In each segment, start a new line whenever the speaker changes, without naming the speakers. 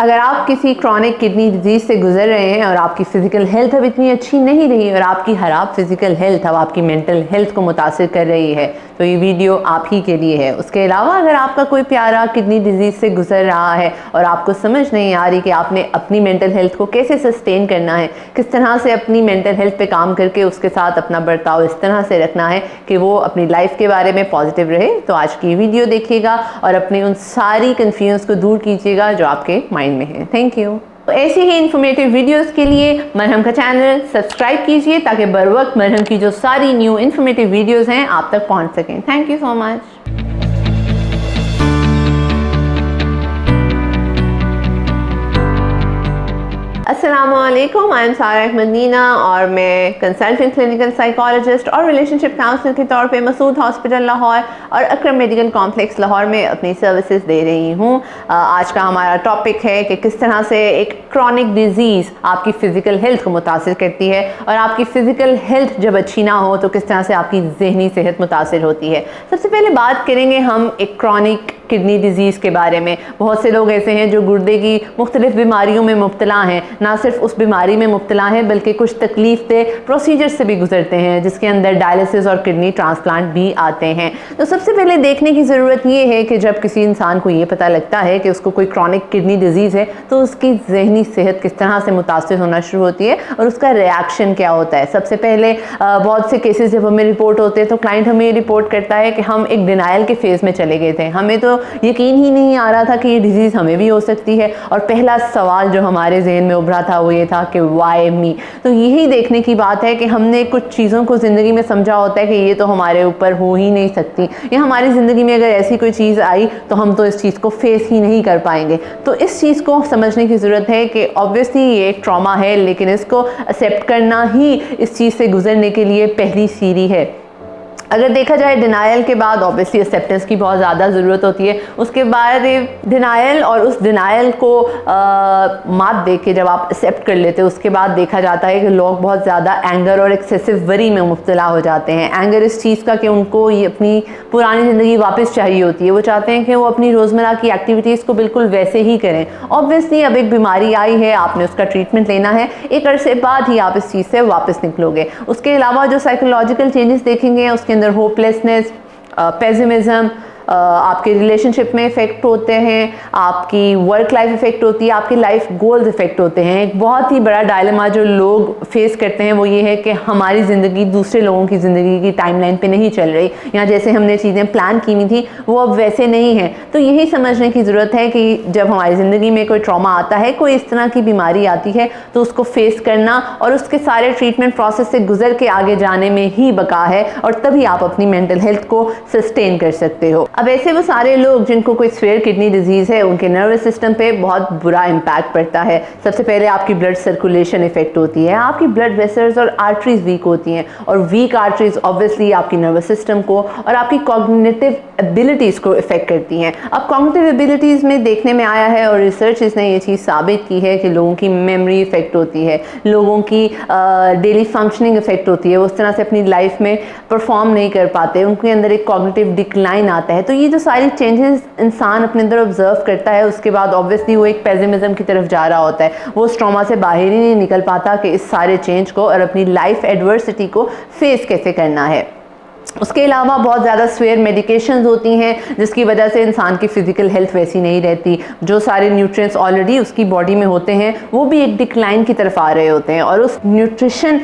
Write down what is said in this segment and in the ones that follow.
अगर आप किसी क्रॉनिक किडनी डिजीज़ से गुजर रहे हैं और आपकी फ़िज़िकल हेल्थ अब इतनी अच्छी नहीं रही और आपकी ख़राब फ़िज़िकल हेल्थ अब आपकी मेंटल हेल्थ को मुतासिर कर रही है, तो ये वीडियो आप ही के लिए है। उसके अलावा अगर आपका कोई प्यारा किडनी डिजीज़ से गुजर रहा है और आपको समझ नहीं आ रही कि आपने अपनी मेंटल हेल्थ को कैसे सस्टेन करना है, किस तरह से अपनी मेंटल हेल्थ पे काम करके उसके साथ अपना बर्ताव इस तरह से रखना है कि वो अपनी लाइफ के बारे में पॉजिटिव रहे, तो आज की वीडियो देखिएगा और अपनी उन सारी कन्फ्यूज़ को दूर कीजिएगा जो आपके माइंड में है। Thank you. तो ऐसी ही इन्फॉर्मेटिव वीडियोस के लिए मरहम का चैनल सब्सक्राइब कीजिए ताकि बर वक्त मरहम की जो सारी न्यू इन्फॉर्मेटिव वीडियोस हैं आप तक पहुंच सकें। Thank you so much. अस्सलामुअलैकुम, आई एम सारा अहमद नीना और मैं कंसल्टेंट क्लिनिकल साइकोलॉजिस्ट और रिलेशनशिप काउंसलर के तौर पे मसूद हॉस्पिटल लाहौर और अकरम मेडिकल कॉम्प्लेक्स लाहौर में अपनी सर्विसेज दे रही हूँ। आज का हमारा टॉपिक है कि किस तरह से एक क्रॉनिक डिजीज़ आपकी फ़िज़िकल हेल्थ को मुतासिर करती है और आपकी फ़िज़िकल हेल्थ जब अच्छी ना हो तो किस तरह से आपकी ज़हनी सेहत मुतासिर होती है। सबसे पहले बात करेंगे हम एक क्रॉनिक किडनी डिजीज़ के बारे में। बहुत से लोग ऐसे हैं जो गुर्दे की मुख्तलिफ बीमारियों में मुब्तला हैं, ना सिर्फ उस बीमारी में मुब्तला हैं बल्कि कुछ तकलीफ दे प्रोसीजर से भी गुजरते हैं जिसके अंदर डायलिसिस और किडनी ट्रांसप्लांट भी आते हैं। तो सबसे पहले देखने की ज़रूरत ये है कि जब किसी इंसान को ये पता लगता है कि उसको कोई क्रॉनिक किडनी डिजीज़ है तो उसकी जहनी सेहत किस तरह से मुतासिर होना शुरू होती है और उसका रिएक्शन क्या होता है। सबसे पहले बहुत से केसेस जब हमें रिपोर्ट होते हैं तो क्लाइंट हमें ये रिपोर्ट करता है कि हम एक डिनाइल के फेज़ में चले गए थे, हमें तो यकीन ही नहीं आ रहा था कि ये डिजीज़ हमें भी हो सकती है और पहला सवाल जो हमारे जहन में उभरा था वो ये था कि वाई मी। तो यही देखने की बात है कि हमने कुछ चीज़ों को ज़िंदगी में समझा होता है कि ये तो हमारे ऊपर हो ही नहीं सकती, या हमारी ज़िंदगी में अगर ऐसी कोई चीज़ आई तो हम तो इस चीज़ को फेस ही नहीं कर पाएंगे। तो इस चीज़ को समझने की ज़रूरत है कि ऑब्वियसली ये एक ट्रॉमा है, लेकिन इसको एक्सेप्ट करना ही इस चीज़ से गुजरने के लिए पहली सीढ़ी है। अगर देखा जाए डिनाइल के बाद ऑब्वियसली एक्सेप्टेंस की बहुत ज़्यादा ज़रूरत होती है। उसके बाद डिनाइल और उस डिनाइल को मात दे के जब आप एक्सेप्ट कर लेते हो उसके बाद देखा जाता है कि लोग बहुत ज़्यादा एंगर और एक्सेसिव वरी में मुब्तला हो जाते हैं। एंगर इस चीज़ का कि उनको ये अपनी पुरानी ज़िंदगी वापस चाहिए होती है, वो चाहते हैं कि वो अपनी रोज़मर्रा की एक्टिविटीज़ को बिल्कुल वैसे ही करें। ऑब्वियसली अब एक बीमारी आई है, आपने उसका ट्रीटमेंट लेना है, एक अरसे बाद ही आप इस चीज़ से वापस निकलोगे। उसके अलावा जो साइकोलॉजिकल चेंजेस देखेंगे उसके अंदर होपलेसनेस, पेसिमिज्म, आपके रिलेशनशिप में इफ़ेक्ट होते हैं, आपकी वर्क लाइफ इफ़ेक्ट होती है, आपकी लाइफ गोल्स इफ़ेक्ट होते हैं। एक बहुत ही बड़ा डायलेमा जो लोग फेस करते हैं वो ये है कि हमारी ज़िंदगी दूसरे लोगों की ज़िंदगी की टाइमलाइन पे नहीं चल रही, या जैसे हमने चीज़ें प्लान की हुई थी वो अब वैसे नहीं है। तो यही समझने की ज़रूरत है कि जब हमारी ज़िंदगी में कोई ट्रॉमा आता है, कोई इस तरह की बीमारी आती है, तो उसको फेस करना और उसके सारे ट्रीटमेंट प्रोसेस से गुजर के आगे जाने में ही बका है और तभी आप अपनी मेंटल हेल्थ को सस्टेन कर सकते हो। अब ऐसे वो सारे लोग जिनको कोई सीवियर किडनी डिजीज़ है उनके नर्वस सिस्टम पे बहुत बुरा इम्पैक्ट पड़ता है। सबसे पहले आपकी ब्लड सर्कुलेशन इफेक्ट होती है, आपकी ब्लड वेसल्स और आर्टरीज वीक होती हैं और वीक आर्टरीज ऑब्वियसली आपकी नर्वस सिस्टम को और आपकी कॉग्निटिव एबिलिटीज़ को इफेक्ट करती हैं। अब कॉग्निटिव एबिलिटीज़ में देखने में आया है और रिसर्च ने ये चीज़ साबित की है कि लोगों की मेमोरी इफेक्ट होती है, लोगों की डेली फंक्शनिंग इफेक्ट होती है, वो उस तरह से अपनी लाइफ में परफॉर्म नहीं कर पाते, उनके अंदर एक कॉग्निटिव डिक्लाइन आता है। तो ये जो सारी चेंजेस इंसान अपने अंदर ऑब्जर्व करता है उसके बाद ऑब्वियसली वो एक पेसिमिज्म की तरफ जा रहा होता है, वो उस ट्रॉमा से बाहर ही नहीं निकल पाता कि इस सारे चेंज को और अपनी लाइफ एडवर्सिटी को फेस कैसे करना है। उसके अलावा बहुत ज़्यादा सीवियर मेडिकेशंस होती हैं जिसकी वजह से इंसान की फ़िज़िकल हेल्थ वैसी नहीं रहती, जो सारे न्यूट्रिएंट्स ऑलरेडी उसकी बॉडी में होते हैं वो भी एक डिक्लाइन की तरफ आ रहे होते हैं और उस न्यूट्रिशन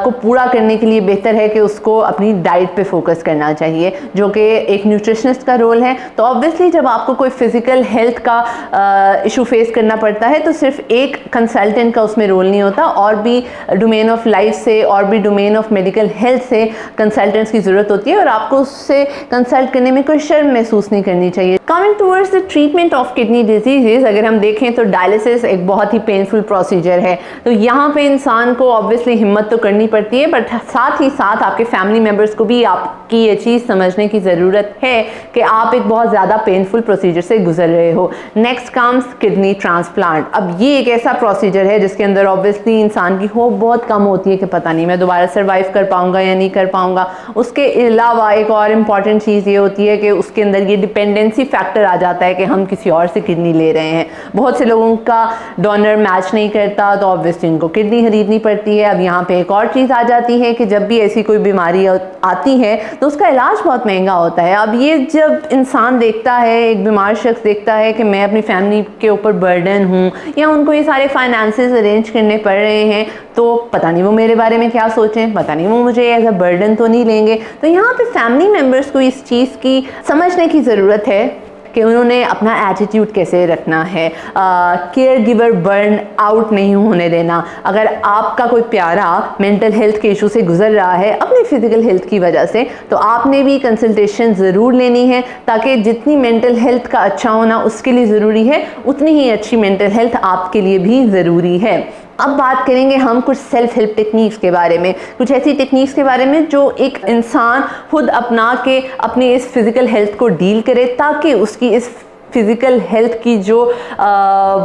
को पूरा करने के लिए बेहतर है कि उसको अपनी डाइट पे फोकस करना चाहिए, जो कि एक न्यूट्रिशनिस्ट का रोल है। तो ऑब्वियसली जब आपको कोई फ़िज़िकल हेल्थ का इशू फेस करना पड़ता है तो सिर्फ एक कंसल्टेंट का उसमें रोल नहीं होता, और भी डोमेन ऑफ लाइफ से और भी डोमेन ऑफ मेडिकल हेल्थ से कंसल्टेंट्स की ज़रूरत होती है और आपको उससे कंसल्ट करने में कोई शर्म महसूस नहीं करनी चाहिए। Coming towards the treatment of kidney disease, अगर हम देखें तो डायलिसिस एक बहुत ही पेनफुल प्रोसीजर है। तो यहाँ पे इंसान को ऑब्वियसली हिम्मत तो करनी पड़ती है, बट साथ ही साथ आपके फैमिली मेम्बर्स को भी आपकी ये चीज़ समझने की ज़रूरत है कि आप एक बहुत ज़्यादा पेनफुल प्रोसीजर से गुजर रहे हो। Next comes kidney transplant. अब ये एक ऐसा प्रोसीजर है जिसके अंदर ऑब्वियसली इंसान की होप बहुत कम होती है कि पता नहीं मैं दोबारा सर्वाइव कर पाऊँगा या नहीं कर पाऊँगा। उसके अलावा एक और इम्पॉर्टेंट चीज़ ये होती है कि उसके अंदर ये डिपेंडेंसी फैक्टर आ जाता है कि हम किसी और से किडनी ले रहे हैं। बहुत से लोगों का डोनर मैच नहीं करता तो ऑब्वियसली उनको किडनी खरीदनी पड़ती है। अब यहाँ पे एक और चीज़ आ जाती है कि जब भी ऐसी कोई बीमारी आती है तो उसका इलाज बहुत महंगा होता है। अब ये जब इंसान देखता है, एक बीमार शख्स देखता है कि मैं अपनी फैमिली के ऊपर बर्डन हूँ या उनको ये सारे फाइनेंसेस अरेंज करने पड़ रहे हैं, तो पता नहीं वो मेरे बारे में क्या सोचें, पता नहीं वो मुझे एज अ बर्डन तो नहीं लेंगे। तो यहाँ पे फैमिली मेम्बर्स को इस चीज़ की समझने की ज़रूरत है कि उन्होंने अपना एटीट्यूड कैसे रखना है, केयर गिवर बर्न आउट नहीं होने देना। अगर आपका कोई प्यारा मेंटल हेल्थ के इशू से गुजर रहा है अपनी फिजिकल हेल्थ की वजह से, तो आपने भी कंसल्टेशन ज़रूर लेनी है, ताकि जितनी मेंटल हेल्थ का अच्छा होना उसके लिए ज़रूरी है उतनी ही अच्छी मेंटल हेल्थ आपके लिए भी ज़रूरी है। अब बात करेंगे हम कुछ सेल्फ हेल्प टेक्निक्स के बारे में, कुछ ऐसी टेक्निक्स के बारे में जो एक इंसान खुद अपना के अपनी इस फिज़िकल हेल्थ को डील करे, ताकि उसकी इस फिज़िकल हेल्थ की जो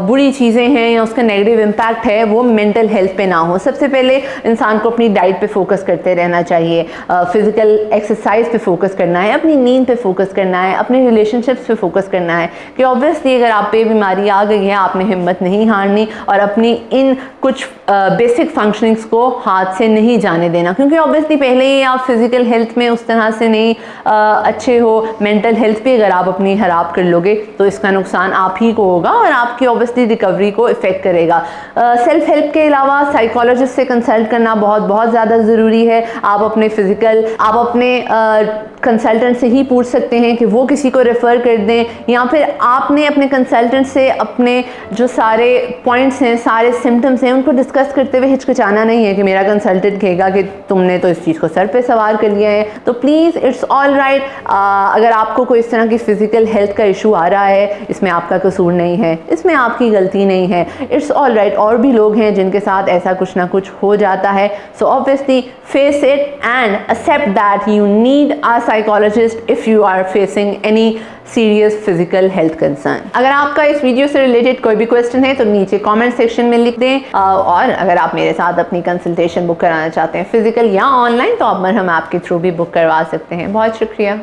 बुरी चीज़ें हैं या उसका नेगेटिव इम्पैक्ट है वो मेंटल हेल्थ पे ना हो। सबसे पहले इंसान को अपनी डाइट पे फोकस करते रहना चाहिए, फिज़िकल एक्सरसाइज पे फोकस करना है, अपनी नींद पे फोकस करना है, अपने रिलेशनशिप्स पे फोकस करना है कि ऑब्वियसली अगर आप पे बीमारी आ गई है आपने हिम्मत नहीं हारनी और अपनी इन कुछ बेसिक फंक्शनिंग्स को हाथ से नहीं जाने देना, क्योंकि ऑब्वियसली पहले ही आप फिज़िकल हेल्थ में उस तरह से नहीं अच्छे हो, मेंटल हेल्थ भी अगर आप अपनी ख़राब कर लोगे तो इसका नुकसान आप ही को होगा और आपकी ऑब्वियसली रिकवरी को इफ़ेक्ट करेगा। सेल्फ हेल्प के अलावा साइकोलॉजिस्ट से कंसल्ट करना बहुत ज़्यादा ज़रूरी है। आप अपने कंसल्टेंट से ही पूछ सकते हैं कि वो किसी को रेफ़र कर दें, या फिर आपने अपने कंसल्टेंट से अपने जो सारे पॉइंट्स हैं, सारे सिम्टम्स हैं, उनको डिस्कस करते हुए हिचकिचाना नहीं है कि मेरा कंसल्टेंट कहेगा कि तुमने तो इस चीज़ को सर पे सवार कर लिया है। तो प्लीज़ इट्स ऑल राइट, अगर आपको कोई इस तरह की फ़िज़िकल हेल्थ का इशू आ रहा है, इसमें आपका कसूर नहीं है, इसमें आपकी गलती नहीं है, इट्स ऑल राइट। और भी लोग हैं जिनके साथ ऐसा कुछ ना कुछ हो जाता है। So obviously face it and accept that you need a psychologist if you are facing any serious physical health concern. अगर आपका इस वीडियो से रिलेटेड कोई भी क्वेश्चन है तो नीचे कमेंट सेक्शन में लिख दें, और अगर आप मेरे साथ अपनी कंसल्टेशन बुक कराना चाहते हैं फिजिकल या ऑनलाइन, तो आप मरहम ऐप के थ्रू भी बुक करवा सकते हैं। बहुत शुक्रिया।